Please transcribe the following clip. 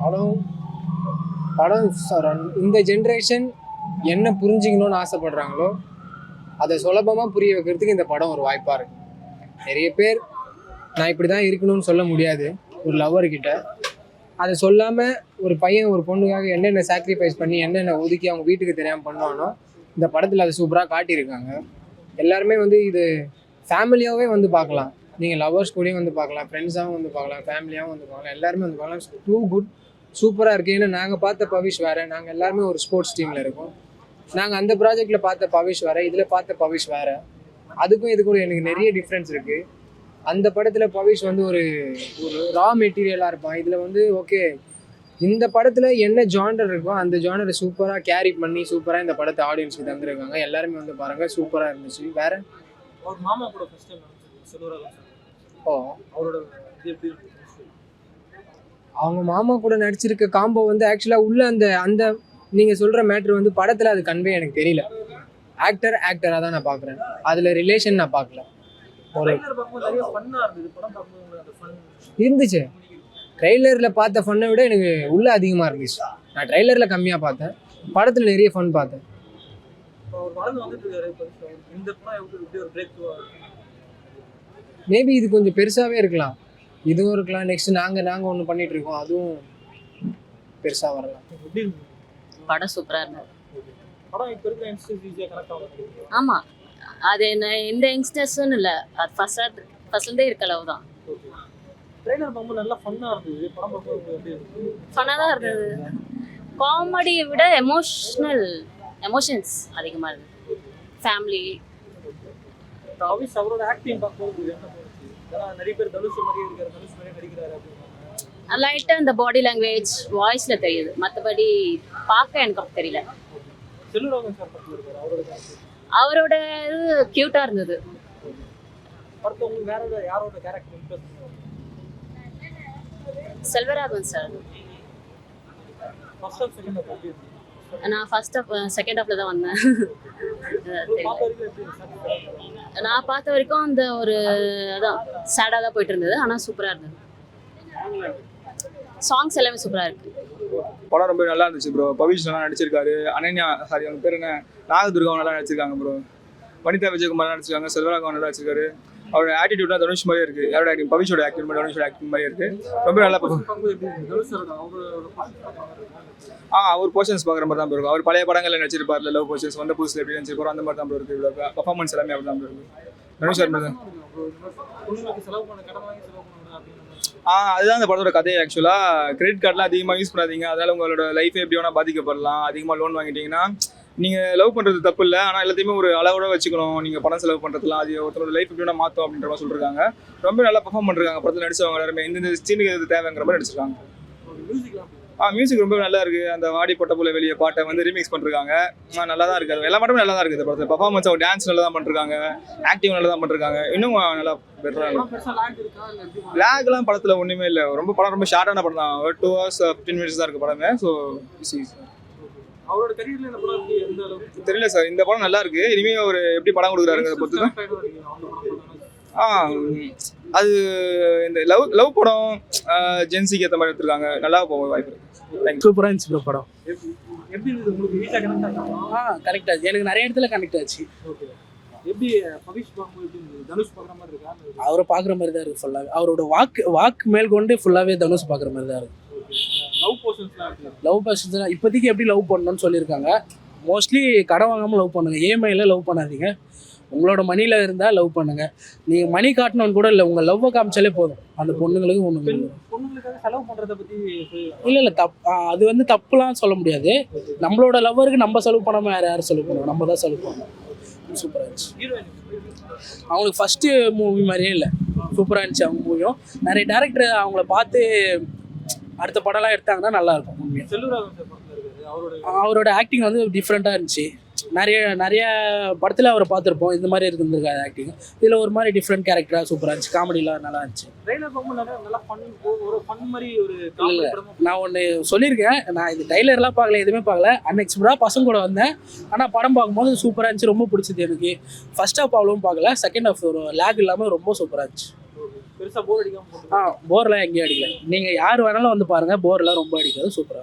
படம் படம் இந்த ஜென்ரேஷன் என்ன புரிஞ்சிக்கணும்னு ஆசைப்படுறாங்களோ அதை சுலபமாக புரிய வைக்கிறதுக்கு இந்த படம் ஒரு வாய்ப்பாக இருக்குது. நிறைய பேர் நான் இப்படி தான் இருக்கணும்னு சொல்ல முடியாது ஒரு லவ்வர்கிட்ட. அதை சொல்லாமல் ஒரு பையன் ஒரு பொண்ணுக்காக என்னென்ன சாக்ரிஃபைஸ் பண்ணி என்னென்ன ஒதுக்கி அவங்க வீட்டுக்கு தெரியாமல் பண்ணுவானோ இந்த படத்தில் அதை சூப்பராக காட்டியிருக்காங்க. எல்லாருமே இது ஃபேமிலியாகவே பார்க்கலாம். நீங்கள் லவ்வர்ஸ் கூடயும் பார்க்கலாம், ஃப்ரெண்ட்ஸாகவும் பார்க்கலாம், ஃபேமிலியாகவும் பார்க்கலாம், எல்லாருமே பார்க்கலாம். டூ குட், சூப்பராக இருக்குது. ஏன்னா நாங்கள் பார்த்த பவிஷ் வேறு, நாங்கள் எல்லாருமே ஒரு ஸ்போர்ட்ஸ் டீமில் இருக்கோம். நாங்கள் அந்த ப்ராஜெக்டில் பார்த்த பவிஷ் வேறு, இதில் பார்த்த பவிஷ் வேறு. அதுக்கும் இதுக்கும் எனக்கு நிறைய டிஃப்ரென்ஸ் இருக்குது. அந்த படத்தில் பவிஷ் ஒரு ஒரு ரா மெட்டீரியலாக இருப்பான். இதில் ஓகே இந்த படத்தில் என்ன ஜானர் இருக்கோ அந்த ஜானரை சூப்பராக கேரி பண்ணி சூப்பராக இந்த படத்தை ஆடியன்ஸுக்கு தந்துருக்காங்க. எல்லாருமே பாருங்கள், சூப்பராக இருந்துச்சு. வேறு மாமா கூட ஃபர்ஸ்ட் டைம் அவங்க மாமா கூட நடிச்சிருக்க காம்போ ஆக்சுவலாக உள்ள அந்த நீங்கள் சொல்கிற மேட்ரு படத்தில் அது கன்வே எனக்கு தெரியல. ஆக்டராக தான் நான் பார்க்குறேன், அதில் ரிலேஷன் நான் பார்க்கல. ஒரு இருந்துச்சு ட்ரெய்லரில் பார்த்த ஃபன்னை விட எனக்கு உள்ளே அதிகமாக இருந்துச்சு. நான் ட்ரெய்லரில் கம்மியாக பார்த்தேன், படத்தில் நிறைய ஃபன் பார்த்தேன். மேபி இது கொஞ்சம் பெருசாகவே இருக்கலாம், இதுவும் இருக்கலாம். நெக்ஸ்ட் நாங்கள் ஒன்று பண்ணிட்டு இருக்கோம், அதுவும் பெருசாக வரலாம். படம் சூப்பராக இருந்தது. ஆமாம், அது எந்த யங்ஸ்டர்ஸ்ன்னு இல்லை, அது ஃபர்ஸ்ட்லேருந்தே இருக்க லவ் தான். ஃபன்னாக தான் இருந்தது. காமெடியை விட எமோஷன்ஸ் அதிகமாக இருந்தது. ஃபேமிலி லைட்டாக இந்த பாடி லாங்குவேஜ் வாய்ஸில் தெரியுது, மற்றபடி பார்க்க எனக்கு தெரியல. அவரோட இது க்யூட்டாக இருந்தது. செல்வராகவன் சார். நான் செகண்ட் ஹாஃப்ல தான் வந்தேன். நான் பார்த்த வரைக்கும் அந்த ஒரு அதான் சேடாக தான் போயிட்டு இருந்தது, ஆனால் சூப்பராக இருந்தது. சாங்ஸ் எல்லாமே சூப்பராக இருக்கு. படம் ரொம்ப நல்லா இருந்துச்சு ப்ரோ. பவிஷ் நல்லா நடிச்சிருக்காரு. அனன்யா அவங்க பேர் என்ன, நாகதுர்காவும் நல்லா நடிச்சிருக்காங்க ப்ரோ. வனிதா விஜயகுமார் நடிச்சிருக்காங்க. செல்வராகவன் நல்லா நடிச்சிருக்காரு. அவரோட ஆட்டிடியூட்லாம் தனுஷ் மாதிரியே இருக்கு. யாரோட ஆக்டிங், பவிஷோட ஆக்டிங் தனுஷோட ஆக்டிங் மாதிரியே இருக்கு. ரொம்ப நல்லா அவர் போர்ஷன்ஸ் பார்க்குற மாதிரி தான் இருக்கும். அவர் பழைய படங்களில் நடிச்சிருப்பார்ல, லவ் போர்ஷன்ஸ் வந்த புதுசில் எப்படி நடிச்சிருப்பாரோ அந்த மாதிரி தான் இருக்கு. இவ்வளோ பர்ஃபார்மன்ஸ் எல்லாமே அப்படி தான் இருக்கு. தனுஷ் சார் தான். அதுதான் அந்த படத்தோட கதை. ஆக்சுவலாக கிரெடிட் கார்டெலாம் அதிகமாக யூஸ் பண்ணாதீங்க, அதனால் உங்களோட லைஃபே எப்படி வேணால் பாதிக்கப்படலாம். அதிகமாக லோன் வாங்கிட்டீங்கன்னா நீங்கள் லவ் பண்ணுறது தப்பு இல்லை, ஆனால் எல்லாத்தையுமே ஒரு அளவோட வச்சுக்கணும். நீங்கள் பணம் செலவு பண்ணுறதுலாம் அது ஒருத்தரோட லைஃப் எப்படி வேணால் மாற்றும் அப்படின்ற மாதிரி சொல்லியிருக்காங்க. ரொம்ப நல்லா பர்ஃபார்ம் பண்ணுறாங்க படத்தில் நடிச்சவங்க எல்லாருமே. இந்த சீனுக்கு இது தேவைங்கிற மாதிரி நடிச்சிருக்காங்க. மியூசிக் ரொம்ப நல்லா இருக்குது. அந்த வாடி பொட்ட புள்ள வெளியே பாட்டை ரீமிக்ஸ் பண்ணிருக்காங்க. நல்லா தான் இருக்குது. எல்லா பாட்டுமே நல்லா தான் இருக்குது. இந்த படத்தில் பர்ஃபார்மன்ஸ், அவங்க டான்ஸ் நல்லா தான் பண்ணிருக்காங்க, ஆக்டிங் நல்லா தான் பண்ணிருக்காங்க. இன்னும் நல்லா பெட்டராக லேக்லாம் படத்தில் ஒன்றுமே இல்லை. படம் ரொம்ப ஷார்ட்டான படம் தான். 2 hours 15 minutes தான் இருக்குது படமே. ஸோ தெரியல சார், இந்த படம் நல்லா இருக்கு. இனிமே ஒரு எப்படி படம் கொடுக்குறாருங்க அதை பொறுத்து தான். அது இந்த லவ் படம் ஜென்சிக்கு ஏற்ற மாதிரி எடுத்துருக்காங்க. நல்லா போக வாய்ப்பு இருக்கு. சூப்பராக இருந்துச்சு ப்ரோ படம். கரெக்ட் ஆச்சு, எனக்கு நிறைய இடத்துல கனெக்ட் ஆச்சு. அவரை பார்க்குற மாதிரி தான் இருக்கு ஃபுல்லாகவே. அவரோட வாக்கு மேல் கொண்டு ஃபுல்லாகவே தனுஷ் பார்க்குற மாதிரி தான் இருக்கு. லவ் போர்ஷன்ஸ்லாம் இப்போதைக்கு எப்படி லவ் பண்ணணும்னு சொல்லியிருக்காங்க. மோஸ்ட்லி கடன் வாங்காமல் லவ் பண்ணுங்கள், ஏஎம்ஐயில் லவ் பண்ணாதீங்க. உங்களோட மணியில் இருந்தால் லவ் பண்ணுங்கள். நீங்கள் மணி காட்டணும்னு கூட இல்லை, உங்கள் லவ்வை காமிச்சாலே போதும். அந்த பொண்ணுங்களுக்கு ஒன்று இல்லை அது தப்புலாம் சொல்ல முடியாது. நம்மளோட லவ்வருக்கு நம்ம செலவு பண்ணாமல் யாரும் செலவு பண்ணுவோம், நம்ம தான் செலவு பண்ணுவோம். சூப்பராக இருந்துச்சு. அவங்களுக்கு ஃபஸ்ட்டு மூவி மாதிரியே இல்லை, சூப்பராக இருந்துச்சு அவங்க மூவியும். நிறைய டேரக்டர் அவங்கள பார்த்து அடுத்த படம்லாம் எடுத்தாங்கன்னா நல்லாயிருக்கும். அவரோட ஆக்டிங் டிஃப்ரெண்ட்டாக இருந்துச்சு. நிறைய படத்தில் அவரை பார்த்துருப்போம், இந்த மாதிரி இருந்திருக்காது ஆக்டிங். இதில் ஒரு மாதிரி டிஃப்ரெண்ட் கேரக்டராக சூப்பராக இருந்துச்சு. காமெடிலாம் நல்லா இருந்துச்சு. நான் ஒன்று சொல்லியிருக்கேன், நான் இது ட்ரைலர்லாம் பார்க்கல, எதுவுமே பார்க்கல. அன்எக்ஸ்பெக்டடாக பசங்க கூட வந்தேன். ஆனால் படம் பார்க்கும்போது சூப்பராக இருந்துச்சு, ரொம்ப பிடிச்சது எனக்கு. ஃபர்ஸ்ட் ஹாஃப் அவ்வளோவும் பார்க்கல, செகண்ட் ஹாஃப் ஒரு லேக் இல்லாமல் ரொம்ப சூப்பராக இருந்துச்சு. பெருசா போர் அடிக்காம போட்டு போர்லாம் எங்கேயும் அடிக்கல. நீங்கள் யார் வேணாலும் வந்து பாருங்கள், போர்லாம் ரொம்ப அடிக்காது, சூப்பராக.